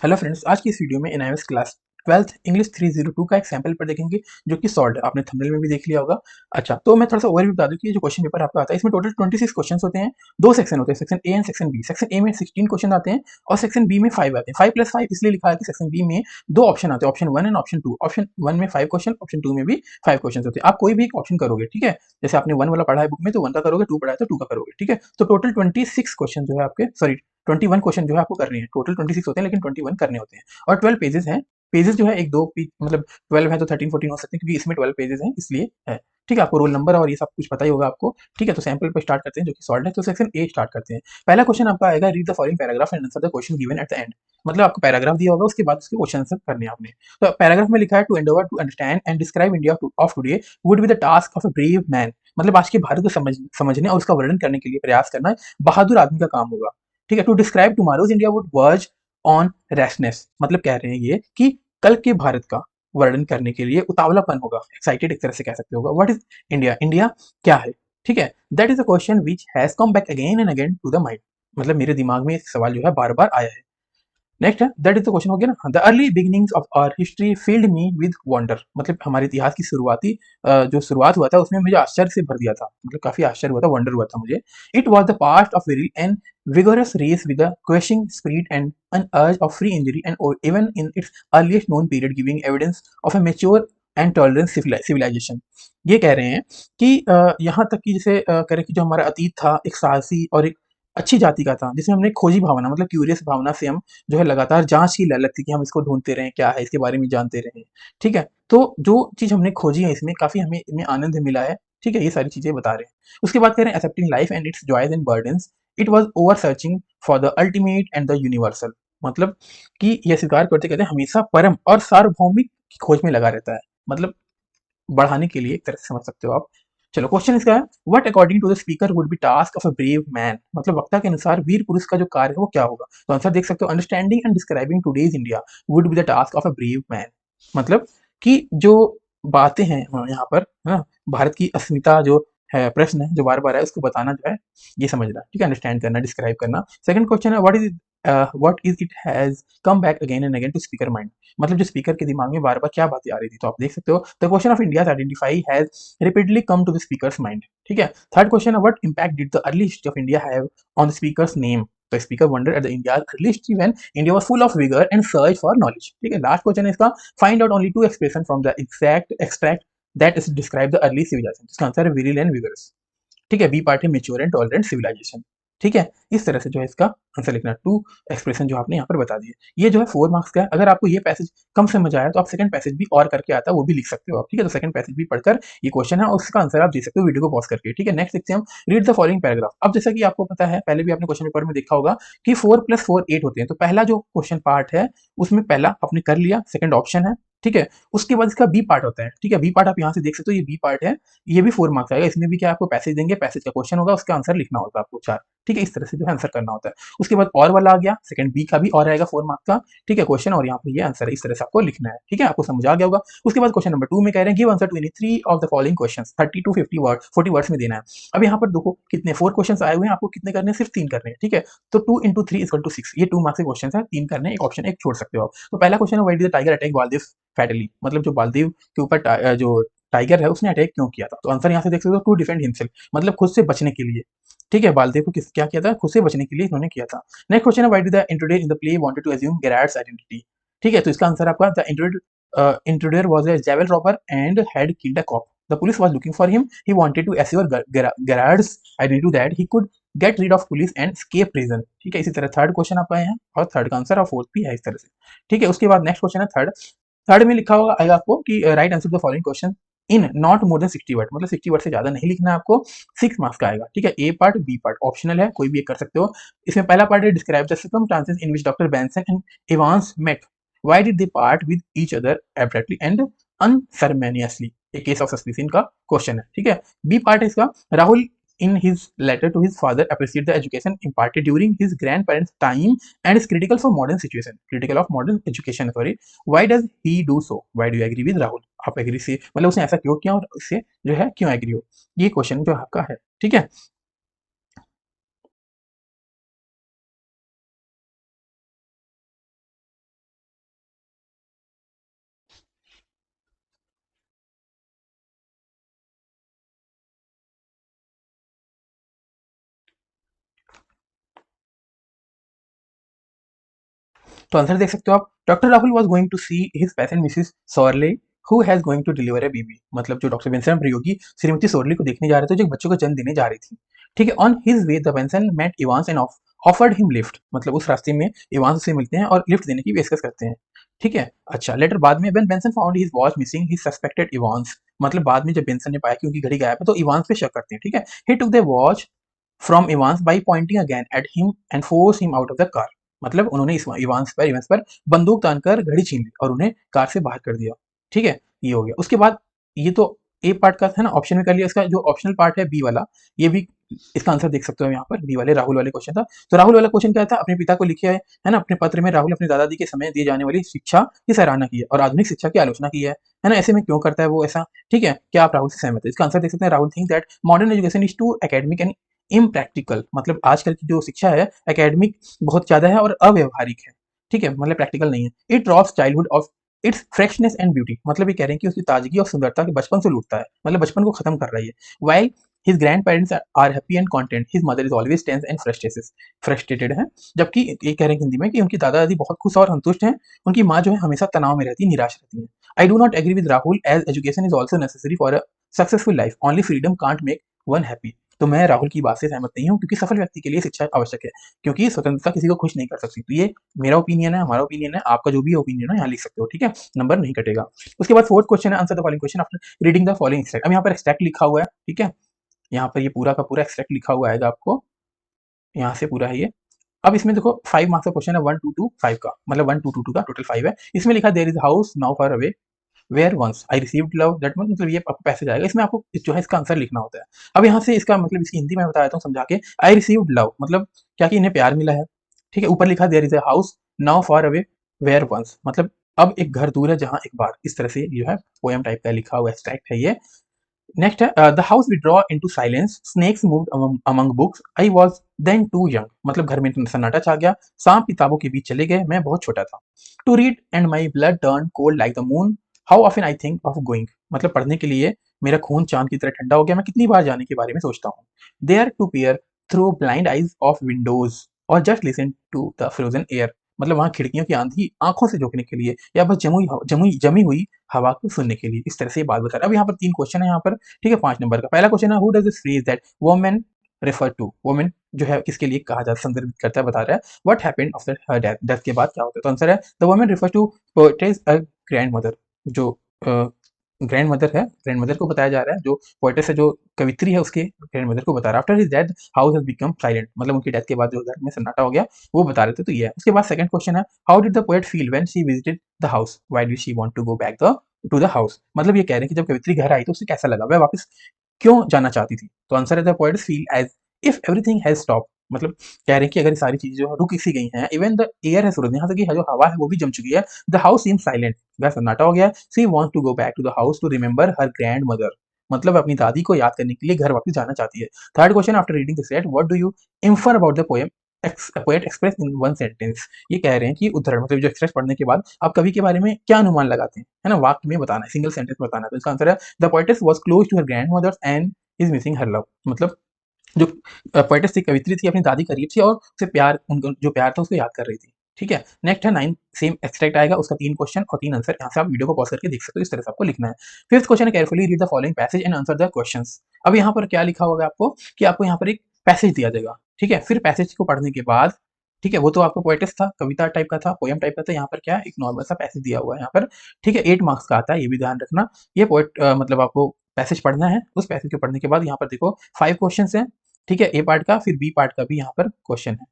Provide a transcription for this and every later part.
Hello friends, आज की इस वीडियो में एनआईएस क्लास 12th इंग्लिश 302 का एक सैंपल पेपर देखेंगे जो कि सॉल्व है। आपने थंबनेल में भी देख लिया होगा। अच्छा, तो मैं थोड़ा सा ओवरव्यू बता दूं कि ये जो क्वेश्चन पेपर आपका आता है इसमें टोटल 26 क्वेश्चंस होते हैं। दो सेक्शन होते हैं, section A and section B. Section A में 16 क्वेश्चन आते हैं और सेक्शन बी में 5 आते हैं। 5+5 इसलिए लिखा है कि सेक्शन बी में दो ऑप्शन आते हैं, ऑप्शन 1 एंड ऑप्शन 2। ऑप्शन 1 में 5 क्वेश्चन, ऑप्शन 2 में भी 5 क्वेश्चन होते हैं। आप कोई भी एक ऑप्शन करोगे, ठीक है। जैसे आपने 1 वाला पढ़ा है बुक में तो 1 का करोगे, 2 पढ़ा है तो 2 का करोगे, ठीक है। तो टोटल 26 क्वेश्चन जो है आपके, सॉरी 21 क्वेश्चन जो है आपको करने हैं। टोटल 26 होते हैं लेकिन 21 करने होते हैं और 12 पेजेस हैं। पेजेस जो है एक दो मतलब 12 है तो 13-14 हो सकते हैं क्योंकि इसमें 12 पेजेस हैं इसलिए है। ठीक है, आपको रोल नंबर और ये सब कुछ पता ही होगा आपको। ठीक है, तो सैंपल पे स्टार्ट करते हैं जो कि सॉल्व है। तो सेक्शन ए स्टार्ट करते हैं। पहला क्वेश्चन आपका आएगा, read the following paragraph and answer the question given at the end. मतलब आपको पैराग्राफ दिया होगा, उसके बाद उसके क्वेश्चन आंसर करने हैं आपने। तो पैराग्राफ में लिखा है, to endeavour to understand and describe India of today would be the task of a brave man. मतलब आज के भारत को समझने और उसका वर्णन करने के लिए प्रयास करना बहादुर आदमी का काम होगा। ठीक है, to describe tomorrow's India would verge on restlessness. मतलब कह रहे हैं ये कि कल के भारत का वर्णन करने के लिए उतावलापन होगा, एक्साइटेड एक तरह से कह सकते होगा। What is India? इंडिया क्या है? ठीक है, that is a question which has come back again and again to the mind. मतलब मेरे दिमाग में एक सवाल जो है बार बार आया है। नेक्स्ट है, दैट इज द क्वेश्चन हो गया ना, the early beginnings of our history filled me with wonder. मतलब हमारे इतिहास की शुरुआती जो शुरुआत हुआ था उसमें मुझे आश्चर्य से भर दिया था। मतलब काफी आश्चर्य हुआ था, वंडर हुआ था मुझे। It was the past of very and vigorous race with a crushing spirit and an urge of free injury and even in its earliest known period giving evidence of a mature and tolerant civilization। ये कह रहे हैं कि यहाँ तक कि जैसे कह रहे कि जो हमारा अतीत था एक साहसी और एक अच्छी जाति का था, जिसमें हमने खोजी भावना मतलब क्यूरियस भावना से हम जो है लगातार जांच की ललक थी कि हम इसको ढूंढते रहें, क्या है इसके बारे में जानते रहें। ठीक है, तो जो चीज हमने खोजी है इसमें काफी हमें इनमें आनंद मिला है। ठीक है, ये सारी चीजें बता रहे हैं। उसके बाद कह रहे हैं, accepting life and it's joys and burdens, it was over searching for the ultimate and the universal. मतलब कि यह स्वीकार करते कहते हैं हमेशा परम और सार्वभौमिक की खोज में लगा रहता है। मतलब बढ़ाने के लिए एक तरह से समझ सकते हो आप। चलो, क्वेश्चन इसका है, what according to the speaker would be task of a brave man. मतलब वक्ता के अनुसार वीर पुरुष का जो कार्य है वो क्या होगा। तो आंसर देख सकते हो, understanding and describing today's India would be the task of a brave man. मतलब कि जो बातें हैं यहाँ पर, है ना, भारत की अस्मिता जो है, प्रश्न है जो बार बार है उसको बताना जो है ये समझना। ठीक है, अंडरस्टैंड करना, डिस्क्राइब करना। सेकंड क्वेश्चन है, what is it has come back again and again to speaker mind. मतलब जो स्पीकर के दिमाग में बार बार क्या बातें आ रही थी। तो आप देख सकते हो, the question of India identify has repeatedly come to the speaker's mind. ठीक है, थर्ड क्वेश्चन है, what impact did the early history of India have on the speaker's name. तो speaker wonder at the India's early history when India was full of vigour and search for knowledge. ठीक है, last question है इसका, find out only two expression from the exact extract that is describe the early civilisation. इसका answer है virile and vigorous. ठीक है, B part है mature and tolerant civilisation. ठीक है, इस तरह से जो है इसका आंसर लिखना। टू एक्सप्रेशन जो आपने यहाँ पर बता दिए, ये जो है 4 मार्क्स का है। अगर आपको ये पैसेज कम समझ आया तो आप सेकंड पैसेज भी और करके आता है वो भी लिख सकते हो आप। ठीक है, तो सेकंड पैसेज भी पढ़कर ये क्वेश्चन है और उसका आंसर आप दे सकते हो वीडियो को पॉज करके। ठीक है, नेक्स्ट देखते हैं हम, रीड द फॉलोइंग पैराग्राफ। अब जैसा कि आपको पता है, पहले भी आपने क्वेश्चन पेपर में देखा होगा कि 4+4 8 होते हैं। तो पहला जो क्वेश्चन पार्ट है उसमें पहला आपने कर लिया, सेकंड ऑप्शन है। ठीक है, उसके बाद इसका बी पार्ट होता है। ठीक है, बी पार्ट आप यहाँ से देख सकते हो, ये बी पार्ट है। ये भी 4 मार्क्स आएगा। इसमें भी क्या आपको पैसेज देंगे, पैसेज का क्वेश्चन होगा, उसका आंसर लिखना होगा आपको 4। ठीक है, इस तरह से जो है आंसर करना होता है। उसके बाद और वाला आ गया, सेकंड बी का भी और आएगा 4 मार्क्स का। ठीक है, क्वेश्चन और यहाँ पे ये आंसर है, इस तरह से आपको लिखना है। ठीक है, आपको समझ आ गया होगा। उसके बाद क्वेश्चन नंबर 2 में कह रहे हैं, give answer to any 3 of the following questions, 30 to 50 word 40 words में देना है। अब यहाँ पर देखो कितने 4 क्वेश्चंस आए हुए हैं, आपको कितने करने हैं, सिर्फ 3 करने हैं। ठीक है, तो 2 इंटू 3 इक्वल टू 6। ये 2 मार्क्स के क्वेश्चन है, 3 करने, एक ऑप्शन एक छोड़ सकते हो आप। तो पहला क्वेश्चन है, why did the tiger attack Baldev fatally. मतलब जो बालदेव के ऊपर जो टाइगर है उसने अटैक क्यों किया था। तो आंसर यहाँ से देख सकते हो, टू डिफेंड हिमसेल्फ। मतलब खुद से बचने के लिए। ठीक है, बालदेव को किस क्या किया था, खुद से बचने के लिए इन्होंने किया था। नेक्स्ट क्वेश्चन है, why did the intruder in the play wanted to assume Gerard's identity. ठीक है, तो इसका आंसर आपका, the intruder was a jewel robber and had killed a cop. The police was looking for him, he wanted to assure Gerard's identity that he could get rid of police and escape prison. ठीक है, इसी तरह third question आप आए हैं और third का answer और फोर्थ भी है इस तरह से। ठीक है, उसके बाद नेक्स्ट क्वेश्चन है थर्ड। थर्ड में लिखा होगा आएगा आपको कि right answer the following question in not more than 60 word. मतलब 60 वर्ड से ज्यादा नहीं लिखना है आपको। 6 मार्क्स का आएगा। ठीक है, ए पार्ट बी पार्ट ऑप्शनल है, कोई भी एक कर सकते हो। इसमें पहला पार्ट है, describe the circumstances in which doctor Benson and Evans met, why did they part with each other abruptly and unceremoniously, a case of suspicion का क्वेश्चन है। ठीक है, बी पार्ट है इसका, Rahul in his letter to his father appreciate the education imparted during his grandparents time and is critical for modern situation, critical of modern education, sorry, why does he do so, why do you agree with Rahul। आप agree से मतलब उसने ऐसा क्यों किया और उससे जो है क्यों एग्री हो, ये क्वेश्चन जो आपका है। ठीक है, तो आंसर देख सकते हो आप, doctor Rahul was going to see his patient Mrs Sorley who has going to deliver a baby. मतलब जो डॉक्टर बेंसन प्रयोगी श्रीमती सोरली को देखने जा रहे थे जो एक बच्चे को जन्म देने जा रही थी। ठीक है, on his way the Benson met Evans and offered him lift. मतलब उस रास्ते में इवांस से मिलते हैं और लिफ्ट देने की पेशकश करते हैं। ठीक है, अच्छा लेटर बाद में when Benson found his watch missing he suspected Evans. मतलब बाद में जब बेंसन ने पाया कि उनकी घड़ी गायब है तो इवांस पे शक करते हैं। ठीक है, he took the watch from Evans by pointing again at him and force him out of the car. मतलब उन्होंने इवांस पर बंदूक तानकर घड़ी छीन ली और उन्हें कार से बाहर कर दिया। ठीक है, ये हो गया। उसके बाद ये तो ए पार्ट का था ना, ऑप्शन में कर लिया। इसका जो ऑप्शनल पार्ट है बी वाला, ये भी इसका आंसर देख सकते हो यहाँ पर, बी वाले राहुल वाले क्वेश्चन था। तो राहुल वाला क्वेश्चन क्या था, अपने पिता को लिखे है ना, अपने पत्र में राहुल अपने दादाजी के समय दिए जाने वाली शिक्षा की सराहना की है और आधुनिक शिक्षा की आलोचना की है ना, ऐसे में क्यों करता है वो ऐसा। ठीक है, क्या आप राहुल से सहमत है? इसका आंसर देख सकते हैं, Rahul think that modern education is too academic and impractical. मतलब आजकल की जो शिक्षा है एकेडमिक बहुत ज्यादा है और अव्यवहारिक है। ठीक है, मतलब प्रैक्टिकल नहीं है। It robes childhood of its freshness and beauty. मतलब ये कह रहे हैं कि उसकी ताजगी और सुंदरता के बचपन से लूटता है, मतलब बचपन को खत्म कर रही है। While his grandparents are happy and content, his mother is always tense and frustrated है। जबकि ये कह रहे हैं हिंदी में कि उनकी दादा दादी बहुत खुश और संतुष्ट हैं, उनकी माँ जो है हमेशा तनाव में रहती है, निराश रहती है। I do not agree with Rahul as education is also necessary for a successful life, only freedom can't make one happy. तो मैं राहुल की बात से सहमत नहीं हूँ, क्योंकि सफल व्यक्ति के लिए शिक्षा आवश्यक है, क्योंकि स्वतंत्रता किसी को खुश नहीं कर सकती। तो ये मेरा ओपिनियन है, हमारा ओपिनियन है, आपका जो भी ओपिनियन है यहाँ लिख सकते हो। ठीक है, नंबर नहीं कटेगा। उसके बाद फोर्थ क्वेश्चन है, answer the following question after reading the following extract. अब यहाँ पर एक्सट्रैक्ट लिखा हुआ है। ठीक है, यहाँ पर ये पूरा का पूरा एक्सट्रैक्ट लिखा हुआ आएगा आपको, यहाँ से पूरा है ये। अब इसमें देखो 5 मार्क्स का क्वेश्चन है, 1 2 2 5 का, मतलब 1 2 2 2 का टोटल 5 है। इसमें लिखा there is house now far away where once I received love that, मतलब ये आपको पैसेज आएगा, इसमें आपको जो है इसका आंसर लिखना होता है। अब यहाँ से इसका मतलब इसकी हिंदी में बता देता हूँ समझा के। आई रिसीव्ड लव मतलब क्या कि इन्हें प्यार मिला है। ठीक है, ऊपर लिखा there is a house now far away where once, मतलब अब एक घर दूर है जहाँ एक बार। इस तरह से जो है पोएम टाइप का लिखा हुआ एक्सट्रैक्ट है ये। नेक्स्ट है the house withdraw into silence, snakes moved among books, I was then too young. मतलब घर में सन्नाटा छा गया, सांप किताबों के बीच चले गए, मैं बहुत छोटा था। To read and my blood turn cold like the moon, how often I think of going. मतलब पढ़ने के लिए मेरा खून चांद की तरह ठंडा हो गया, मैं कितनी बार जाने के बारे में सोचता हूँ। There to peer through blind eyes of windows और just listen to the frozen air. मतलब वहां खिड़कियों की आंधी आंखों से झोंकने के लिए या बस जमी हुई हवा को सुनने के लिए। इस तरह से ये बात बता रहा है। अब यहाँ पर 3 क्वेश्चन है यहाँ पर। ठीक है, 5 नंबर का पहला क्वेश्चन है, who does this phrase that women refer to. Women जो है किसके लिए कहा जाता, संदर्भित करता है, बता रहा है। What happened after her death, death के बाद क्या होता है। तो आंसर है the women refer to poet's a grandmother. जो ग्रैंड मदर है, ग्रैंड मदर को बताया जा रहा है, जो पोएटेस है, जो कवित्री है, उसके ग्रैंड मदर को बता रहा है। After his death house has become silent, मतलब उनकी डेथ के बाद जो घर में सन्नाटा हो गया वो बता रहे थे। तो ये है। उसके बाद सेकंड क्वेश्चन है, how did the poet feel when she visited the house, why did she want to go back the to the house. मतलब ये कह रहे हैं कि जब कवित्री घर आई तो उसे कैसा लगा, वह वापस क्यों जाना चाहती थी। तो आंसर है the poet's feel as if everything has stop. मतलब कह रहे हैं कि अगर ये सारी चीजें जो है रुक सी गई हैं, इवन द एयर है, सूरज यहाँ तक कि जो हवा है वो भी जम चुकी है। द हाउस सीम साइलेंट, घर सन्नाटा हो गया। She wants to go back to the house to remember her grandmother. मतलब अपनी दादी को याद करने के लिए घर वापस जाना चाहती है। Third question, after reading this set what do you infer about the poem poet express in one sentence. ये कह रहे हैं कि उद्धरण मतलब जो एक्सप्रेस पढ़ने के बाद आप कवि के बारे में क्या अनुमान लगाते हैं, है ना, वाक्य में बताना है, सिंगल सेंटेंस में बताना है। तो इसका आंसर है the poetess was close to her grandmother's and is missing her love. मतलब जो पोएटेस थी, कवित्री थी, अपनी दादी करीब थी और उसे प्यार, उनका जो प्यार था उसको याद कर रही थी। ठीक है, नेक्स्ट है 9 सेम एक्सट्रैक्ट आएगा, उसका 3 क्वेश्चन और 3 आंसर। यहाँ से आप वीडियो को पॉज करके देख सकते हो, इस तरह से आपको लिखना है। फिफ्थ क्वेश्चन है, carefully read the following passage and answer the questions. अब यहाँ पर क्या लिखा होगा आपको कि आपको यहाँ पर एक पैसेज दिया जाएगा। ठीक है, फिर पैसेज को पढ़ने के बाद, ठीक है, वो तो आपको पोएटिस था, कविता टाइप का था, पोएम टाइप का था। यहाँ पर क्या है, एक नॉर्मल सा पैसेज दिया हुआ है यहाँ पर। ठीक है, 8 मार्क्स का आता है, ये भी ध्यान रखना। ये मतलब आपको पैसेज पढ़ना है। उस पैसेज को पढ़ने के बाद यहाँ पर देखो 5 क्वेश्चंस हैं। ठीक है, ए पार्ट का, फिर बी पार्ट का भी यहाँ पर क्वेश्चन है।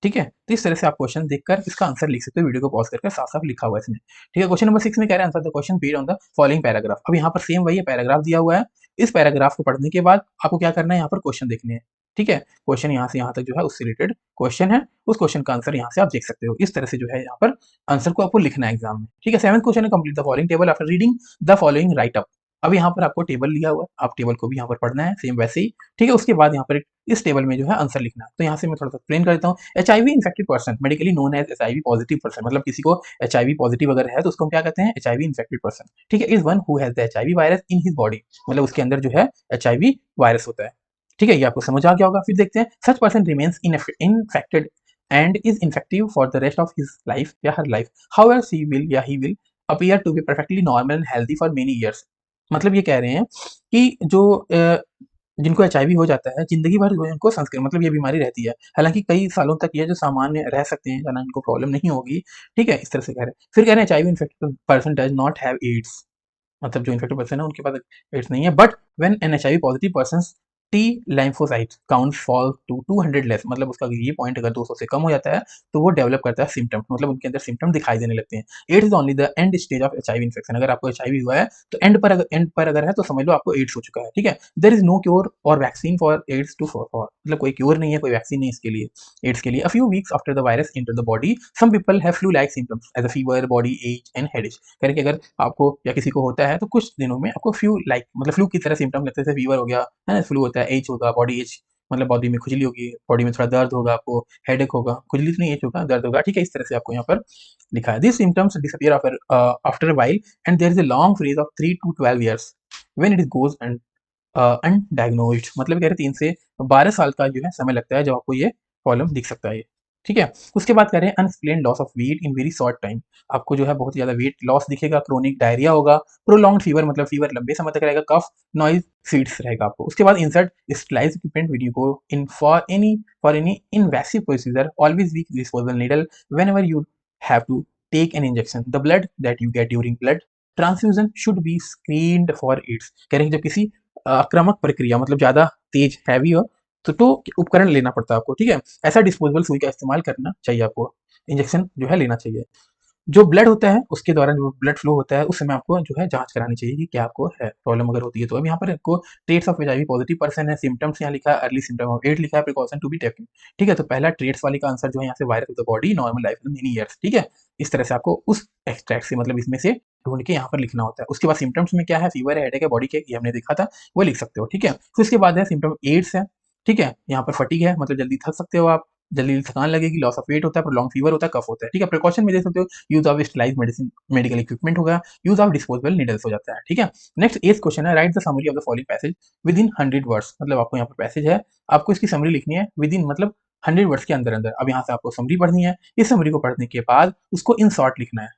ठीक है, तो इस तरह से आप क्वेश्चन देखकर इसका आंसर लिख सकते हो, वीडियो को पॉज करके, साफ साफ लिखा हुआ है इसमें। ठीक है, क्वेश्चन नंबर 6 में कह रहे हैं answer the question based on the following paragraph. अब यहाँ पर सेम वही है, पैराग्राफ दिया हुआ है। इस पैराग्राफ को पढ़ने के बाद आपको क्या करना है, यहाँ पर क्वेश्चन देखने हैं। ठीक है, क्वेश्चन यहाँ से यहाँ तक जो है उससे रिलेटेड क्वेश्चन है, उस क्वेश्चन का आंसर यहाँ से आप देख सकते हो। इस तरह से जो है यहाँ पर आंसर को आपको लिखना है एग्जाम में। ठीक है, 7th क्वेश्चन है, complete the following table after reading the following right up. अब यहाँ पर आपको टेबल लिया हुआ है, आप टेबल को भी यहाँ पर पढ़ना है सेम वैसे ही। ठीक है, उसके बाद यहाँ पर इस टेबल में जो है आंसर लिखना है। तो यहाँ से मैं थोड़ा सा एक्सप्लेन कर देता हूँ। HIV infected person medically known as HIV positive person, मतलब किसी को एचआईवी पॉजिटिव अगर है तो उसको हम क्या कहते हैं, एचआईवी इन्फेक्टेड पर्सन। ठीक है, is one who has the HIV virus in his body, मतलब उसके अंदर जो है एचआईवी वायरस होता है। ठीक है, ये आपको समझ आ गया होगा। फिर देखते हैं, such person remains infected and is infective for the rest of his life या her life. However, she will या he will appear to be perfectly normal and healthy for many years. मतलब ये कह रहे हैं कि जो जिनको एचआईवी हो जाता है जिंदगी भर जो है उनको संस्कृत मतलब ये बीमारी रहती है, हालांकि कई सालों तक ये जो सामान्य रह सकते हैं या ना इनको प्रॉब्लम नहीं होगी। ठीक है, इस तरह से कह रहे हैं। फिर कह रहे हैं HIV infected person does not have AIDS, मतलब जो इन्फेक्टेड पर्सन है उनके पास एड्स नहीं है, but when an HIV positive person T lymphocyte count fall to 200 less, मतलब उसका ये पॉइंट अगर 200 से कम हो जाता है तो वो डेवलप करता है सिम्टम, मतलब उनके अंदर सिम्टम दिखाई देने लगते हैं। AIDS is only the end stage of HIV infection. अगर आपको एचआईवी हुआ है तो एंड पर अगर है तो समझ लो आपको एड्स हो चुका है। ठीक है, there is no cure or vaccine for AIDS to for, मतलब कोई क्योर नहीं है, कोई वैक्सीन नहीं इसके लिए, एड्स के लिए। A few weeks after the virus enter the body some people have flu like symptoms as a fever, body ache and headache. कह कि अगर आपको या किसी को होता है तो कुछ दिनों में आपको फ्लू लाइक मतलब फ्लू की तरह सिम्टम लगते हैं, फीवर हो गया है ना, फ्लू होता है, एच होगा, बॉडी एच मतलब बॉडी में खुजली होगी, बॉडी में थोड़ा दर्द होगा, आपको हेडेक होगा, खुजली तो नहीं एच होगा, दर्द होगा। ठीक है, इस तरह से आपको यहाँ पर लिखा है। This symptoms disappear after a while and there is a long phase of 3 to 12 years when it goes and undiagnosed, मतलब कह रहे 3 से 12 साल का जो है समय लगता है जब आपको ये प्रॉब्लम दिख सकता है ये। ठीक है, उसके बाद कह रहे हैं unexplained loss of weight in very short time, आपको जो है बहुत ज़्यादा वेट लॉस दिखेगा, क्रोनिक डायरिया होगा, प्रोलॉन्ग्ड फीवर मतलब फीवर लंबे समय तक रहेगा, कफ, नॉइज, फीड्स रहेगा आपको। उसके बाद insert sterilised equipment when you go in for any invasive procedure, always week disposable needle whenever you have to take an injection, the blood that you get during blood transfusion should be screened for AIDS. कह रहे हैं जब किसी आक्रामक प्रक्रिया मतलब ज़्यादा तेज heavy हो तो उपकरण लेना पड़ता है आपको। ठीक है, ऐसा डिस्पोजेबल सुई का इस्तेमाल करना चाहिए आपको, इंजेक्शन जो है लेना चाहिए। जो ब्लड होता है उसके दौरान जो ब्लड फ्लो होता है उस समय आपको जो है जांच करानी चाहिए कि क्या आपको है प्रॉब्लम अगर होती है तो। अब यहाँ पर आपको traits of HIV positive person है, सिम्टम्स यहाँ लिखा है, अर्ली सिम्टम ऑफ एड्स लिखा है, प्रिकॉशन टू बी टेकन। ठीक है, तो पहला ट्रेट्स वाली का आंसर जो है यहाँ से virus of the body normal life in many years. ठीक है, इस तरह से आपको उस एक्सट्रैक्ट से मतलब इसमें से ढूंढ के यहाँ पर लिखना होता है। उसके बाद सिम्टम्स में क्या है, फीवर है, हेडेक है, बॉडी के ये हमने देखा था, वो लिख सकते हो। ठीक है, फिर उसके बाद है सिम्टम एड्स है। ठीक है, यहाँ पर फटीग है मतलब जल्दी थक सकते हो आप, जल्दी थकान लगेगी, लॉस ऑफ वेट होता है, प्रोलॉन्ग फीवर होता है, कफ होता है। ठीक है, प्रिकॉशन में देख सकते हो, use of sterilised medicine medical equipment होगा, यूज ऑफ डिस्पोजेबल नीडल्स हो जाता है। ठीक है, नेक्स्ट 8th क्वेश्चन है, right the summary of the following passage with in 100 words, मतलब आपको यहाँ पर पैसेज है, आपको इसकी समरी लिखनी है विद इन मतलब 100 वर्ड्स के अंदर अंदर। अब यहाँ से आपको समरी पढ़नी है, इस समरी को पढ़ने के बाद उसको इन शॉर्ट लिखना है।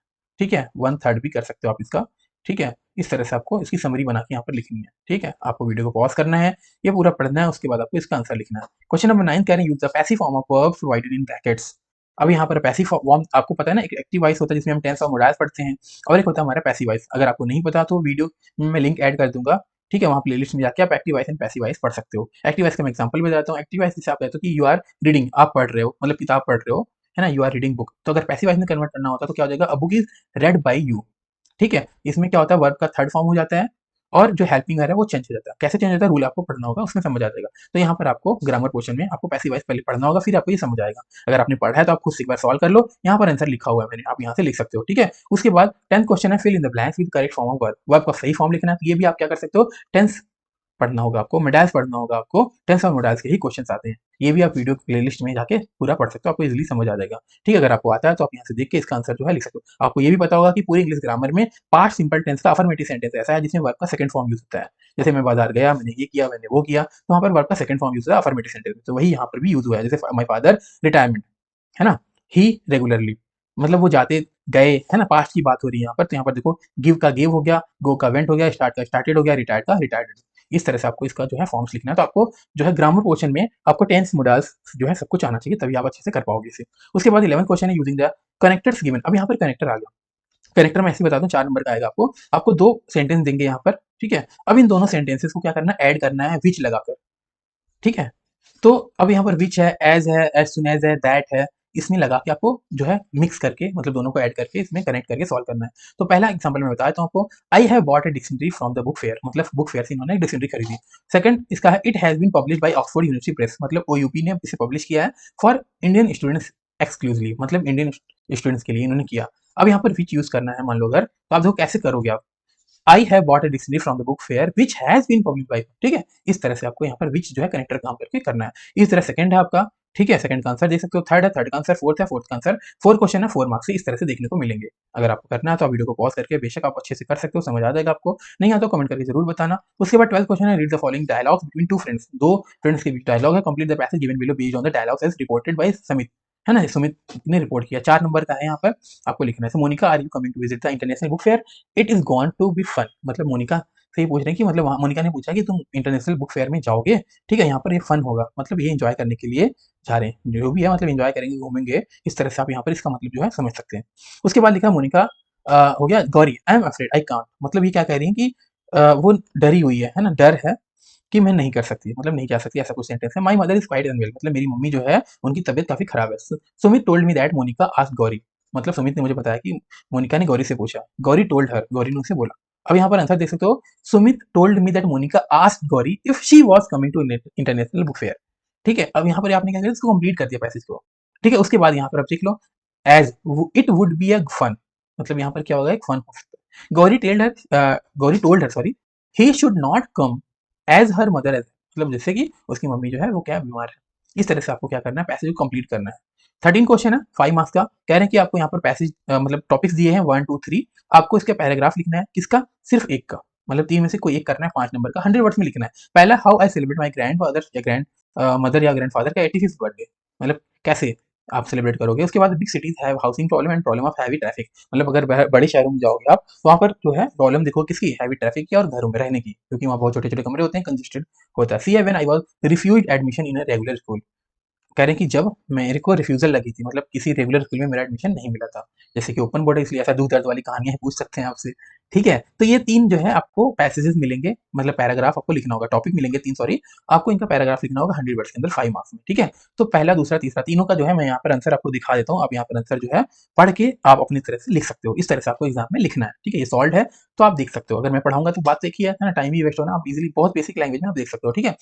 ठीक है, 1/3 भी कर सकते हो आप इसका। ठीक है, इस तरह से आपको इसकी समरी बना के यहाँ पर लिखनी है। ठीक है, आपको वीडियो को पॉज करना है, ये पूरा पढ़ना है, उसके बाद आपको इसका आंसर लिखना है। क्वेश्चन नंबर 9 कह रहे हैं use the passive form of verb provided in brackets. अब यहाँ पर पैसिव फॉर्म आपको पता है ना, एक एक्टिव वॉइस होता है जिसमें हम टेंस और मोडाइल्स पढ़ते हैं, और एक होता है हमारा पैसिव वॉइस। अगर आपको नहीं पता तो वीडियो में मैं लिंक ऐड कर दूंगा। ठीक है, वहाँ प्लेलिस्ट में जाके आप active voice and passive voice पढ़ सकते हो। एक्टिव वॉइस का मैं एग्जांपल बताता हूँ। एक्टिव वॉइस जैसे आप कहते हो कि यू आर रीडिंग, आप पढ़ रहे हो मतलब किताब पढ़ रहे हो, है ना, यू आर रीडिंग बुक। तो अगर पैसिव वॉइस में कन्वर्ट करना होता तो क्या हो जाएगा, a book is read by you. ठीक है, इसमें क्या होता है, वर्ब का थर्ड फॉर्म हो जाता है और जो हेल्पिंग है वो चेंज हो जाता है। कैसे चेंज होता है, रूल आपको पढ़ना होगा, उसमें समझ आ जाएगा। तो यहाँ पर आपको ग्रामर पोर्शन में आपको पैसिव वॉइस पहले पढ़ना होगा, फिर आपको ये समझ आएगा। अगर आपने पढ़ा है तो आप खुद से एक बार सॉल्व कर लो, यहाँ पर आंसर लिखा हुआ है मैंने, आप यहाँ से लिख सकते हो। ठीक है, उसके बाद 10th क्वेश्चन है, fill in the blanks with correct form of verb. Verb का सही फॉर्म लिखना है, तो ये भी आप क्या कर सकते हो, टेंस पढ़ना होगा आपको, मेडाल्स पढ़ना होगा आपको, टेंस और मोडाल्स के ही क्वेश्चंस आते हैं। ये भी आप वीडियो प्लेलिस्ट में जाके पूरा पढ़ सकते हो, आपको इजीली समझ आ जाएगा। ठीक है, अगर आपको आता है तो आप यहाँ से देख के इसका आंसर जो है लिख सकते हो। आपको ये भी पता होगा कि पूरे इंग्लिश ग्रामर में पास्ट सिंपल टेंस का अफर्मेटिव सेंटेंस ऐसा है जिसमें वर्ब का सेकंड फॉर्म यूज होता है। जैसे मैं बाजार गया, मैंने ये किया, मैंने वो किया, तो वहाँ पर वर्ब का सेकंड फॉर्म यूज होता है अफर्मेटिव सेंटेंस में, तो वही यहाँ पर भी यूज हुआ है। जैसे माय फादर रिटायरमेंट, है ना, ही रेगुलरली, मतलब वो जाते गए, है ना, पास्ट की बात हो रही है यहाँ पर। तो यहाँ पर देखो, गिव का गिव हो गया, गो का वेंट हो गया, स्टार्ट का स्टार्टेड हो गया, रिटायर्ड का रिटायर्ड। इस तरह से आपको इसका जो है फॉर्म्स लिखना है। तो आपको जो है ग्रामर पोर्शन में आपको टेंस मोडाल्स जो है सब कुछ आना चाहिए, तभी आप अच्छे से कर पाओगे इसे। उसके बाद 11th क्वेश्चन है यूजिंग द कनेक्टर्स गिवन। अब यहाँ पर कनेक्टर आ गया, कनेक्टर मैं ऐसे बता दूं 4 नंबर का आएगा आपको। आपको 2 सेंटेंस देंगे यहाँ पर। ठीक है, अब इन दोनों सेंटेंसेस को क्या करना है, ऐड करना है विच लगाकर। ठीक है, तो अब यहाँ पर विच है, एज सुन एज है, दैट है, इसमें लगा के आपको जो है मिक्स करके मतलब दोनों को ऐड करके इसमें कनेक्ट करके सॉल्व करना है। तो पहला एग्जांपल मैं बताया तो आपको, I have bought a dictionary from the book fair, मतलब बुक फेयर से इन्होंने एक डिक्शनरी खरीदी। सेकंड इसका है, it has been publish by Oxford University Press, मतलब ओयूपी ने इसे पब्लिश किया है फॉर इंडियन स्टूडेंट्स एक्सक्लूसिवली, मतलब इंडियन स्टूडेंट्स के लिए इन्होंने किया। अब यहाँ पर विच यूज करना है मान लो अगर, तो आप देखो कैसे करोगे आप, I have bought a dictionary from the book fair which has been publish by. ठीक है, इस तरह से आपको यहाँ पर विच जो है कनेक्टर काम करके करना है। इस तरह सेकंड है आपका। ठीक है, सेकंड का आंसर देख सकते हो, थर्ड है, थर्ड का आंसर, फोर्थ है, फोर्थ का आंसर, 4 क्वेश्चन है, 4 मार्क्स से इस तरह से देखने को मिलेंगे। अगर आपको करना है तो आप वीडियो को पॉज करके बेशक आप अच्छे से कर सकते हो, समझ आ जाएगा आपको। नहीं आता तो कमेंट करके जरूर बताना। उसके बाद 12th क्वेश्चन है, read the following dialogues between two friends. दो फ्रेंड्स के बीच डायलॉग है, complete the passage given below based on the dialogues as reported by Samit. है ना? सुमित ने रिपोर्ट किया। 4 नंबर का है यहाँ पर, आपको लिखना है। So Monica are you coming to visit the international book fair? It is going to be fun. मतलब मोनिका से ये पूछ रहे हैं कि मतलब वहाँ मोनिका ने पूछा कि तुम इंटरनेशनल बुक फेयर में जाओगे? ठीक है, यहाँ पर ये फन होगा, मतलब ये एन्जॉय करने के लिए जा रहे हैं। जो भी है मतलब एन्जॉय करेंगे, घूमेंगे, इस तरह से आप यहाँ पर इसका मतलब जो है समझ सकते हैं। उसके बाद लिखा मोनिका हो गया Gauri I am afraid I can't. मतलब ये क्या कह रही हैं कि वो डरी हुई है ना? डर है कि मैं नहीं कर सकती, मतलब नहीं जा सकती, ऐसा कुछ सेंटेंस है। My mother is quite unwell, मतलब मेरी मम्मी जो है उनकी तबीयत काफी खराब है। Sumit told me that Monica asked Gauri, मतलब सुमित ने मुझे बताया कि मोनिका ने गौरी से पूछा। गौरी टोल्ड हर, गौरी ने उसे बोला। अब यहाँ पर आंसर देख सकते हो, Sumit told me that Monica asked Gauri if she was coming to international book fair. ठीक है, अब यहाँ पर आपने क्या किया, इसको कंप्लीट कर दिया पैसेज को। ठीक है, उसके बाद यहाँ पर आप देख लो, as it would be a fun, मतलब यहाँ पर क्या होगा, एक फन हो सकता है। Gauri told her sorry he should not come as her mother as, मतलब जैसे कि उसकी मम्मी जो है वो क्या बीमार है। इस तरह से आपको क्या करना है, पैसेज को कंप्लीट करना है। 13 क्वेश्चन है, 5 मार्क्स का। कह रहे हैं कि आपको यहाँ पर पैसेज मतलब टॉपिक्स दिए हैं 1 2 3, आपको इसके पैराग्राफ लिखना है। किसका? सिर्फ एक का, मतलब 3 में से कोई एक करना है, 5 नंबर का, 100 वर्ड्स में लिखना है। पहला, how I celebrate my grand father या ग्रैंड मदर या ग्रैंड फादर का 85th बर्थडे, मतलब कैसे आप सेलिब्रेट करोगे। उसके बाद big cities have housing problem and problem of heavy traffic, मतलब अगर बड़े शहरों में जाओगे आप, वहाँ पर जो है प्रॉब्लम देखो किसकी, हैवी ट्रैफिक की और घरों में रहने की, क्योंकि वहाँ बहुत छोटे छोटे कमरे होते हैं, कंजेस्टेड होता है। See when I was refused admission in a regular school, कह रहे हैं कि जब मेरे को रिफ्यूजल लगी थी, मतलब किसी रेगुलर स्कूल में मेरा एडमिशन नहीं मिला था, जैसे कि ओपन बोर्ड है इसलिए ऐसा दुख दर्द वाली कहानियां पूछ सकते हैं आपसे। ठीक है, तो ये 3 जो है आपको पैसेजेस मिलेंगे, मतलब पैराग्राफ आपको लिखना होगा, टॉपिक मिलेंगे 3 सॉरी, आपको इनका पैराग्राफ लिखना होगा 100 वर्ड्स के अंदर 5 मार्क्स में। ठीक है, तो पहला दूसरा तीसरा तीनों का जो है मैं यहाँ पर आंसर आपको दिखा देता हूँ, आप यहाँ पर आंसर जो है पढ़ के आप अपनी तरह से लिख सकते हो। इस तरह से आपको एग्जाम में लिखना है। ठीक है, ये सॉल्व है तो आप देख सकते हो, अगर मैं पढ़ाऊंगा तो बात देखिए है ना, टाइम भी वेस्ट होना, आप इजीली बहुत बेसिक लैंग्वेज में आप देख सकते हो। ठीक है,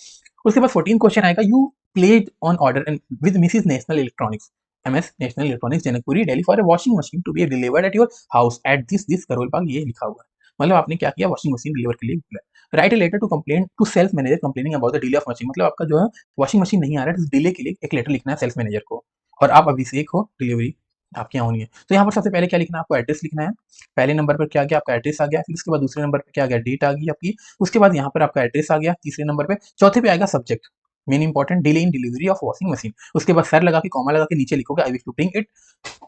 उसके बाद 14 क्वेश्चन आएगा, you played on order and with Mrs National Electronics MS National Electronics Janakpuri Delhi for a washing machine to be delivered at your house at this Karol Bagh, ये लिखा हुआ है। मतलब आपने क्या किया, वॉशिंग मशीन डिलीवर के लिए बोला। Write a letter to complain to sales manager complaining about the delay of machine, मतलब आपका जो है वॉशिंग मशीन नहीं आ रहा है, डिले के लिए एक लेटर लिखना है सेल्स मैनेजर को, और आप अभिषेक हो, डिलीवरी आपके यहाँ होनी है। तो यहाँ पर सबसे पहले क्या लिखना है, आपको एड्रेस लिखना है। पहले नंबर पर क्या गया, आपका एड्रेस आ गया, फिर उसके बाद दूसरे नंबर पर क्या गया, डेट आ गई आपकी, उसके बाद यहाँ पर आपका एड्रेस आ गया तीसरे नंबर पे, चौथे पे आएगा subject main important, delay in delivery of washing machine. उसके बाद सर लगा के कॉमा लगा के नीचे लिखोगे, I wish to bring it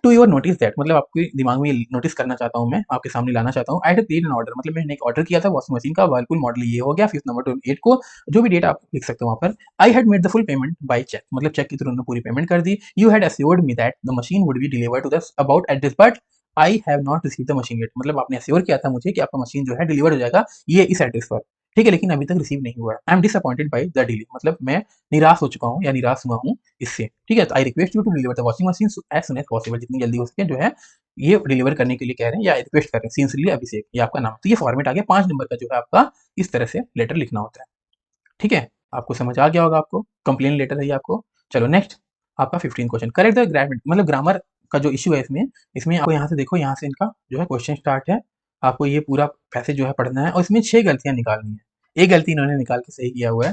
to your notice that, मतलब आपके दिमाग में नोटिस करना चाहता हूँ, मैं आपके सामने लाना चाहता हूँ। I had played an order, मतलब मैंने एक ऑर्डर किया था वॉशिंग मशीन का, वर्लपूल मॉडल ये हो गया, 5 नंबर टू 8 को, जो भी डेट आप लिख सकते हो वहाँ पर। I had made the full payment by cheque, मतलब चेक के थ्रू उन्होंने पूरी पेमेंट कर दी। You had assured me that the machine would be delivered to the about address but I have not receive the machine yet, मतलब आपने assure किया था मुझे कि आपका मशीन जो है डिलीवर हो जाएगा ये इस एड्रेस पर। ठीक है, लेकिन अभी तक रिसीव नहीं हुआ है। I am disappointed by the delay, मतलब मैं निराश हो चुका हूँ या निराश हुआ हूँ इससे। ठीक है, तो I request you to deliver the washing machine as soon as possible, जितनी जल्दी हो सके जो है ये डिलीवर करने के लिए कह रहे हैं या रिक्वेस्ट कर रहे हैं। सिंसियरली अभिषेक, ये आपका नाम। तो ये फॉर्मेट आ गया 5 नंबर का जो है आपका, इस तरह से लेटर लिखना होता है। ठीक है, आपको समझ आ गया होगा, आपको कंप्लेन लेटर है ये आपको। चलो नेक्स्ट, आपका 15 क्वेश्चन, करेक्ट द ग्रामर, मतलब ग्रामर का जो इशू है इसमें आपको यहाँ से देखो, यहाँ से इनका जो है क्वेश्चन स्टार्ट है, आपको ये पूरा पैसेज जो है पढ़ना है और इसमें 6 गलतियां निकालनी है। एक गलती इन्होंने निकाल के सही किया हुआ है,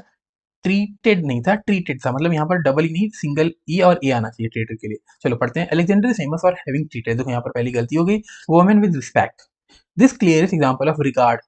ट्रीटेड नहीं था, ट्रीटेड था, मतलब यहाँ पर डबल ई नहीं, सिंगल ई और ए आना चाहिए ट्रीटेड के लिए। चलो पढ़ते हैं। Alexander is famous for having treated, देखो यहाँ पर पहली गलती हो गई, women with respect, this clearest example of regard.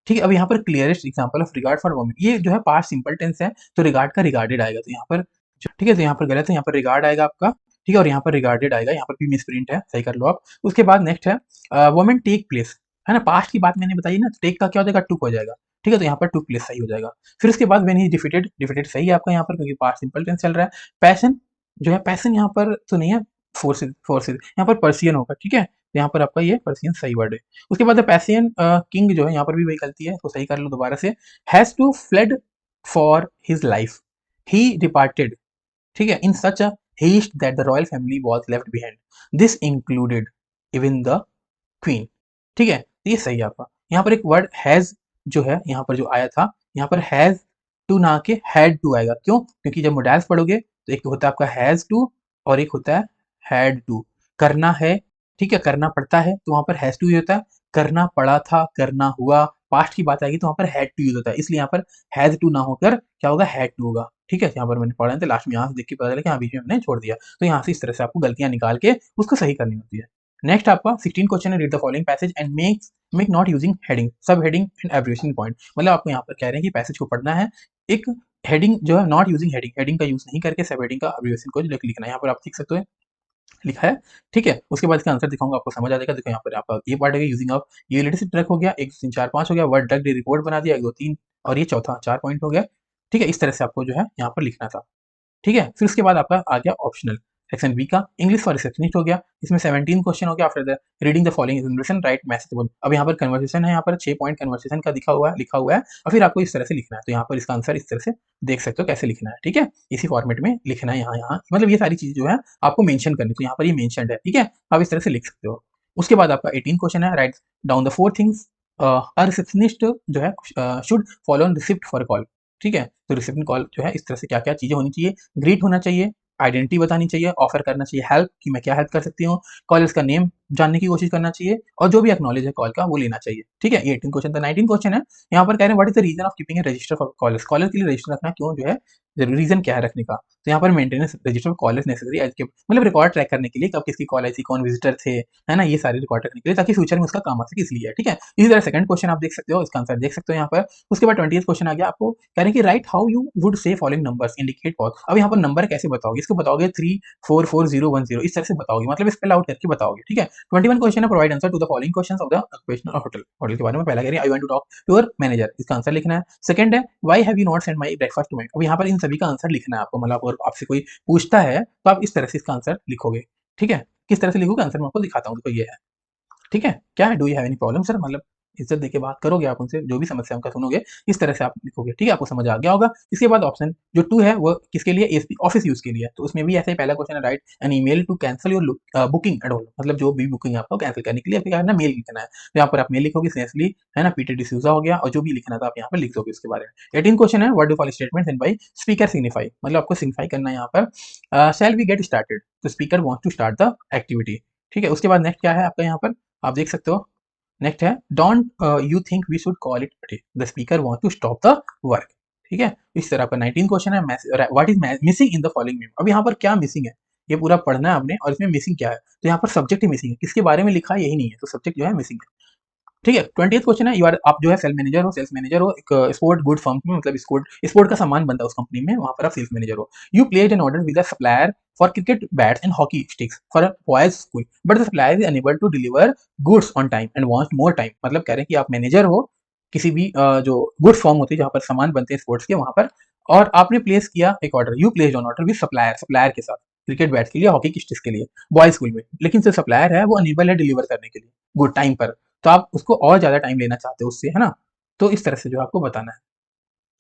ठीक है, अब यहाँ पर clearest example of regard for women, ये जो है पास्ट सिंपल टेंस है, तो रिगार्ड का रिगार्डेड आएगा, तो यहाँ पर ठीक है, तो यहाँ पर गलत है, यहाँ पर रिगार्ड आएगा आपका। ठीक है, और यहाँ पर रिगार्डेड आएगा, यहाँ पर भी मिस प्रिंट है, सही कर लो आप। उसके बाद नेक्स्ट है वुमेन टेक प्लेस, है ना, पास्ट की बात मैंने बताई ना, टेक का क्या हो जाएगा, टुक हो जाएगा। ठीक है, तो यहाँ पर टुक प्लेस सही हो जाएगा। फिर उसके बाद व्हेन ही डिफीटेड, डिफीटेड सही है आपका यहाँ पर, क्योंकि पास्ट सिंपल टेंस चल रहा है। पैशन जो है, पैशन यहाँ पर तो नहीं है, फोर्सेस फोर्सेस यहाँ पर पर्सियन होगा। ठीक है, तो यहाँ पर आपका ये पर्सियन सही वर्ड है। उसके बाद पैसियन किंग जो है, यहाँ पर भी वही गलती है, तो सही कर लो दोबारा से। Has to fled for his life, he departed, ठीक है, in such a haste that the royal family was left behind, this included even the queen. ठीक है, तो ये सही है आपका। यहाँ पर एक वर्ड हैज जो है, यहाँ पर जो आया था, यहाँ पर हैज टू ना के हैड टू आएगा, क्यों? क्योंकि जब मोडाइल्स पढ़ोगे तो एक होता है आपका हैज टू और एक होता है हैड टू, करना है, ठीक है, करना पड़ता है, तो वहां पर हैज टू होता है, करना पड़ा था, करना हुआ, पास्ट की बात आएगी तो वहां पर हैड टू यूज होता है, इसलिए यहाँ पर हैज टू ना होकर क्या होगा, हैड टू होगा। ठीक है, यहाँ पर मैंने पढ़ा है, तो लास्ट में यहाँ से देख के पता चला कि हाँ बीच में मैंने छोड़ दिया, तो यहाँ से इस तरह से आपको गलतियां निकाल के उसको सही करनी होती है। नेक्स्ट आपका 16 क्वेश्चन है, read the following passage and make not using heading, सब हेडिंग एंड एब्रिविएशन पॉइंट, मतलब आपको यहाँ पर कह रहे हैं कि पैसेज को पढ़ना है, एक हेडिंग जो है नॉट यूजिंग हेडिंग, हेडिंग का यूज नहीं करके सब हेडिंग का एब्रिविएशन को लिखना है। यहाँ पर आप देख सकते हो लिखा है, ठीक है। उसके बाद इसका आंसर दिखाऊंगा, आपको समझ आ जाएगा। देखो यहाँ पर आपका ये पार्ट है, यूजिंग ऑफ ये लेटेस्ट ट्रक हो गया, 1 2 3 4 5 हो गया, वर्ड ड्रग रिपोर्ट बना दिया 1 2 3, और ये चौथा 4 पॉइंट हो गया, ठीक है। इस तरह से आपको जो है यहाँ पर लिखना था, ठीक है। फिर उसके बाद आपका आ गया ऑप्शनल सेक्शन बी का, इंग्लिश फॉर रिसेप्शनिस्ट हो गया। इसमें 17 क्वेश्चन हो गया। After the reading the following information right message. अब यहाँ पर कन्वर्सेशन है, यहाँ पर 6 पॉइंट कन्वर्सेशन का लिखा हुआ है, और फिर आपको इस तरह से लिखना है। तो यहाँ पर इसका आंसर इस तरह से देख सकते हो कैसे लिखना है, ठीक है। इसी फॉर्मेट में लिखना है, यहाँ मतलब ये सारी चीज जो है आपको मेंशन करनी, तो यहाँ पर ये मेंशनड है, ठीक है। आप इस तरह से लिख सकते हो। उसके बाद आपका 18 क्वेश्चन है, write down the 4 things a receptionist जो है should follow on receipt for call, ठीक है। तो रिसेप्शन कॉल जो है इस तरह से क्या क्या चीजें होनी चाहिए, ग्रीट होना चाहिए, आइडेंटिटी बतानी चाहिए, ऑफर करना चाहिए हेल्प कि मैं क्या हेल्प कर सकती हूँ, कॉलेज का नेम जानने की कोशिश करना चाहिए, और जो भी एक्नॉलेज है कॉल का वो लेना चाहिए, ठीक है। ये 18 क्वेश्चन था। 19 क्वेश्चन है, यहाँ पर कह रहे हैं what is the reason of keeping a register for college, college के लिए रजिस्टर रखना क्यों जो है, रीजन क्या है रखने का। तो यहाँ पर maintenance register college necessary as के मतलब रिकॉर्ड ट्रैक करने के लिए, कब किसकी कॉल आई थी, कौन विजिटर थे, है ना, ये सारे रिकॉर्ड रखने के लिए, ताकि फ्यूचर में उसका काम आ सके, इसलिए है, ठीक है। इसी तरह सेकंड क्वेश्चन आप देख सकते हो, इसका आंसर देख सकते हो यहाँ पर। उसके बाद 20th क्वेश्चन आ गया, आपको कह रहे हैं कि right how you would say following numbers indicate pause. अब यहाँ पर नंबर कैसे बताओगे, इसको बताओगे 3 4 4 0 1 0, इस तरह से बताओगे, मतलब स्पेल आउट करके बताओगे, ठीक है। 21 क्वेश्चन है, provide answer to the following questions of the occupational hotel. Hotel के बारे में पहला कह रही है I want to talk to your manager, इसका आंसर लिखना है। सेकंड है why have you not send my breakfast to me. अब यहाँ पर इन सभी का आंसर लिखना है आपको, मतलब अगर आपसे कोई पूछता है तो आप इस तरह से इसका आंसर लिखोगे, ठीक है। किस तरह से लिखोगे आंसर मैं आपको दिखाता हूँ, देखो ये है, ठीक है। क्या है, do you have any problem sir, मतलब इज्जत देके बात करोगे आप उनसे, जो भी समस्या उनका सुनोगे इस तरह से आप लिखोगे, ठीक है। आपको समझ आ गया होगा। इसके बाद ऑप्शन जो 2 है वो किसके लिए, एएसपी ऑफिस यूज के लिए, तो उसमें भी ऐसे ही पहला क्वेश्चन है, write an email to cancel your booking at all, मतलब जो भी बुकिंग है आपको कैंसिल करने के लिए आपको क्या करना है, मेल लिखना है। तो यहाँ पर आप मेल लिखोगे सीरियसली, है ना, पीटी डिसूजा हो गया, और जो भी लिखना था आप यहाँ पर लिख दोगे उसके बारे में। 18 क्वेश्चन है, what do follow statement send by speaker signify, मतलब आपको सिग्निफाई करना है यहाँ पर शैल वी गेट स्टार्टेड, तो speaker wants to start the activity, ठीक है। उसके बाद नेक्स्ट क्या है आपका, यहाँ पर आप देख सकते हो, नेक्स्ट है don't you think we should call it day, the speaker want to stop the work, ठीक है। इस तरह का 19 क्वेश्चन है, what is missing in the following name. अब यहाँ पर क्या मिसिंग है, ये पूरा पढ़ना है आपने, और इसमें मिसिंग क्या है, तो यहाँ पर सब्जेक्ट ही मिसिंग है, किसके बारे में लिखा है यही नहीं है, तो सब्जेक्ट जो है मिसिंग है, ठीक है। 20th क्वेश्चन है, यू आर आप जो है सेल्स मैनेजर हो एक स्पोर्ट गुड फर्म में, मतलब स्पोर्ट का सामान बनता है उस कंपनी में, वहां पर आप सेल्स मैनेजर हो। You played an order with a supplier for cricket bats and hockey sticks for a boys school, but the supplier is unable to deliver goods on time and wants more time, मतलब कह रहे हैं कि आप manager हो किसी भी जो गुड्स फर्म होती है जहां पर सामान बनते हैं स्पोर्ट्स के, वहां पर, और आपने प्लेस किया एक order, you placed on order with supplier के साथ क्रिकेट बैट्स के लिए, हॉकी की स्टिक्स के लिए, बॉयज स्कूल में, लेकिन जो सप्लायर है वो अनेबल है डिलीवर करने के लिए गुड टाइम पर, तो आप उसको और ज़्यादा टाइम लेना चाहते हो उससे, है ना। तो इस तरह से जो है आपको बताना है,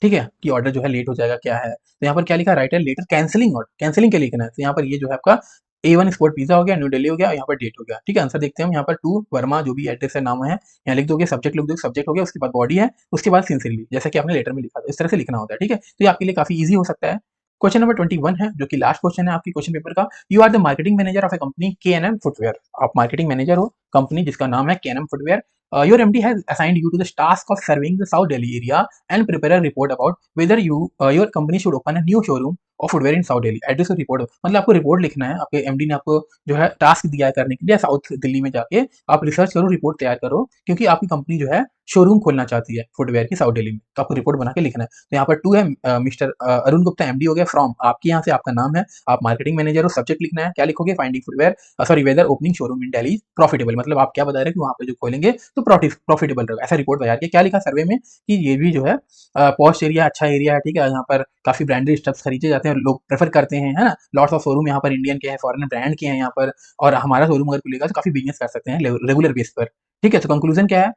ठीक है, कि ऑर्डर जो है लेट हो जाएगा क्या है। तो यहाँ पर क्या लिखा है, राइट है लेटर कैंसिलिंग ऑर्डर, कैंसिलिंग के लिखना है। तो यहाँ पर ये जो है आपका A1 स्पोर्ट पिज्जा हो गया, न्यू दिल्ली हो गया, यहाँ पर डेट हो गया, ठीक है। आंसर देखते हैं हम, यहाँ पर 2 वर्मा जो भी एड्रेस है नाम है यहाँ लिख दोगे, सब्जेक्ट लिख दोगे, सब्जेक्ट हो गया, उसके बाद बॉडी है, उसके बाद सिंसियरली, जैसा कि आपने लेटर में लिखा था, इस तरह से लिखना होता है, ठीक है। तो ये आपके लिए काफी ईजी हो सकता है। क्वेश्चन नंबर 21 है, जो कि लास्ट क्वेश्चन है आपकी क्वेश्चन पेपर का। You are the marketing manager of a company K&M footwear, आप मार्केटिंग मैनेजर हो कंपनी जिसका नाम है K&M footwear. Your MD has assigned you to the task of serving the South Delhi area and prepare a report about whether your company should open a new showroom of footwear in South Delhi. Address और report, मतलब आपको report लिखना है, आपके MD ने आपको जो है टास्क दिया है करने के लिए, साउथ दिल्ली में जाके आप रिसर्च करो, रिपोर्ट तैयार करो, क्योंकि आपकी कंपनी जो है शोरूम खोलना चाहती है फुटवेयर की साउथ दिल्ली में, तो आपको रिपोर्ट बना के लिखना है। तो यहाँ पर 2 है, मिस्टर अरुण गुप्ता एमडी हो गया, फ्रॉम आपके यहाँ से आपका नाम है, आप मार्केटिंग मैनेजर हो, सब्जेक्ट लिखना है, क्या लिखोगे, finding footwear sorry whether opening showroom in Delhi profitable, मतलब आप क्या बता रहे हैं कि वहाँ पे जो खोलेंगे तो प्रॉफिटेबल रहेगा, ऐसा रिपोर्ट तैयार किया। क्या लिखा सर्वे में कि ये भी जो है पॉश एरिया, अच्छा एरिया है, ठीक है, यहाँ पर काफी ब्रांडेड स्टफ्स खरीदे जाते हैं, लोग प्रेफर करते हैं, है ना। लॉट्स ऑफ शोरूम यहाँ पर इंडियन के हैं, फॉरेन ब्रांड के हैं यहाँ पर, और हमारा शोरूम अगर खुलेगा तो काफी बिजनेस कर सकते हैं रेगुलर बेस पर, ठीक है। तो कंक्लूजन क्या है,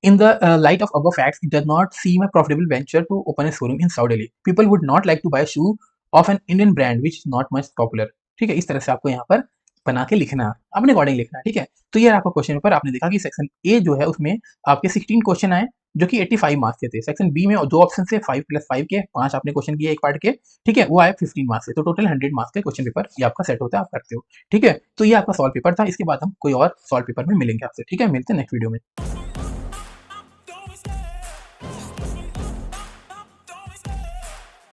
in the light of above facts, it does not seem a profitable venture to open a showroom in South Delhi. People would not like to buy a shoe of an Indian brand which is not much popular. ठीक है, इस तरह से आपको यहाँ पर बना के लिखना है, अपने अकॉर्डिंग लिखना है, ठीक है। तो ये आपका क्वेश्चन पेपर, आपने देखा कि सेक्शन ए जो है उसमें आपके 16 क्वेश्चन आए जो कि 85 मार्क्स के थे। सेक्शन बी में दो ऑप्शन से 5 + 5 के 5 आपने क्वेश्चन किए एक पार्ट के, ठीक है, वो आए 15 मार्क्स से, तो टोटल 100 मार्क्स के क्वेश्चन पेपर ये आपका सेट होता है, आप करते हो, ठीक है। तो ये आपका सॉल्व पेपर था, इसके बाद हम कोई और सॉल्व पेपर में मिलेंगे आपसे, ठीक है, मिलते हैं नेक्स्ट वीडियो में।